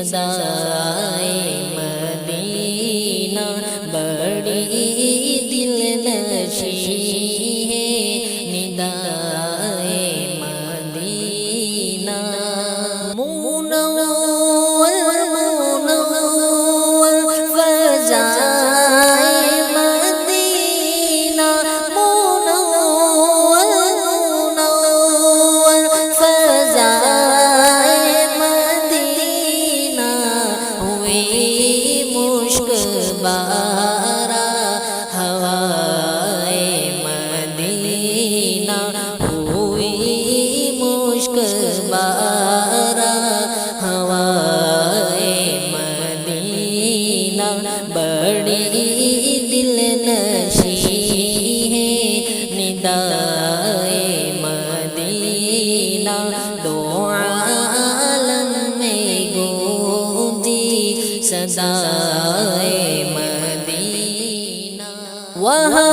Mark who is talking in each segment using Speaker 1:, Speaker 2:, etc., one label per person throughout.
Speaker 1: صدائے مدینہ بڑی دل نشین ہے ندائے مدینہ منور منور فضائے مدینہ منور منور فضائے مدینہ ہوئی مشک بارا ہوائے مدینہ ہوئی مشک بارا ہوائے مدینہ بڑی دل نشین ہے ندائے مدینہ دو عالم میں گونجی صدائے مدینہ وہاں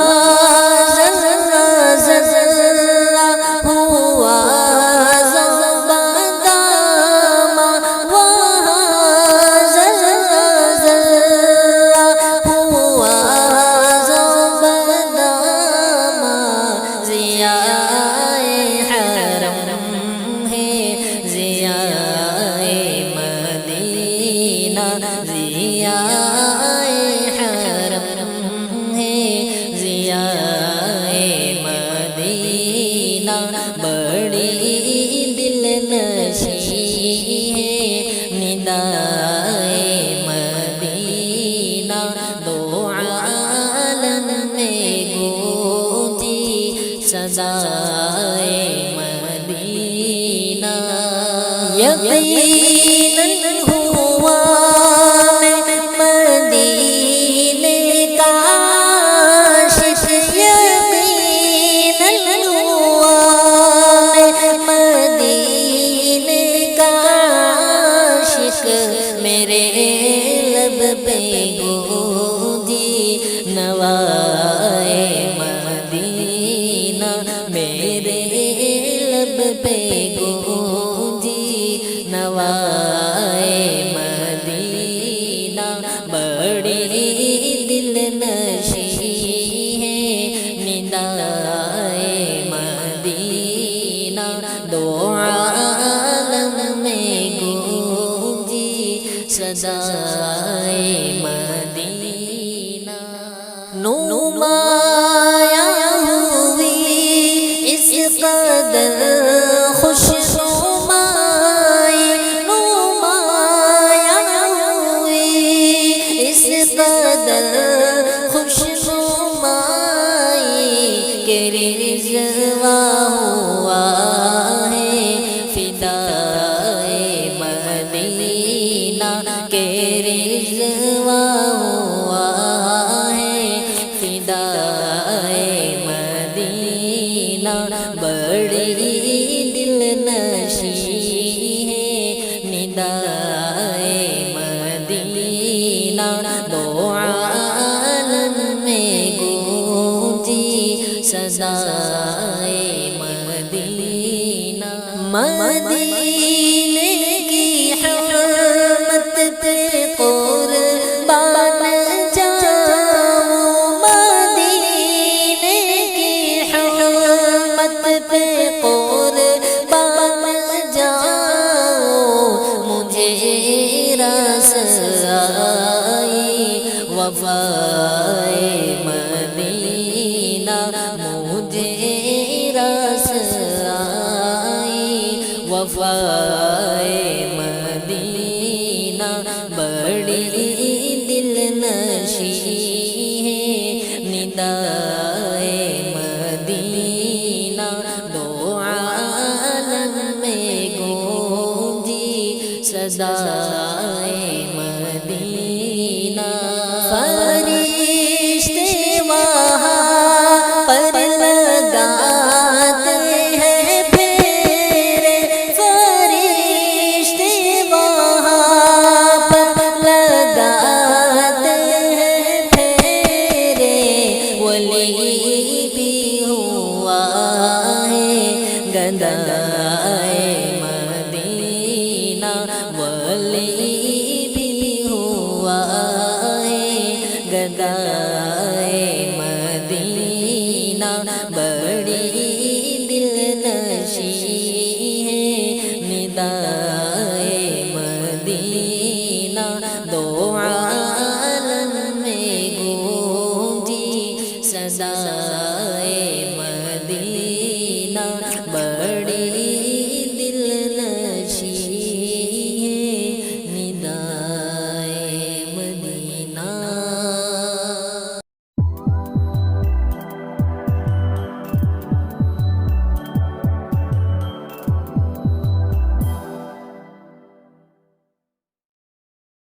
Speaker 1: ذرہ ذرہ ہوا زبدامہ وہاں ذرہ ذرہ ہوا زبدامہ ضیائے حرم ہے ضیائے مدینہ ضیائے حرم ہے ضیائے مدینہ بڑی دل نشین ہے ندائے مدینہ دو عالم میں گونجی صدائے مدینہ یقیناً ہوا میں مدینے کا عاشق یقیناً ہوا میں مدینے کا عاشق میرے لب پہ گونجی نوائے مدینہ میرے لب پہ گونجی نوائے مدینہ بڑی دل نشین ہے ندائے مدینہ دو عالم میں گونجی صدائے مدینہ نمایاں ہوئی اس قدر خوش نمائی نمایاں ہوئی اس قدر خوش نمائی کہ رضوا ہوا ہے فدائے مدینہ کہ رضوا ہوا ہے فدائے مدینہ بڑی دل نشین ہے ندائے مدینہ دو عالم میں گونجی صدائے مدینہ مدینے کی حرمت پہ قربان جاؤں مدینے کی حرمت پہ قربان جاؤں مجھے رس آئی وفائے مدینہ مجھے رس آئی وفائے مدینہ بڑی دل نشین ہے ندائے مدینہ دو عالم میں گونجی صدائے مدینہ فرشتے وہاں پر لگاتے ہیں پھیرے فرشتے وہاں پر لگاتے ہیں پھیرے ولی بھی ہوا ہے گدائے مدینہ ولی دیدار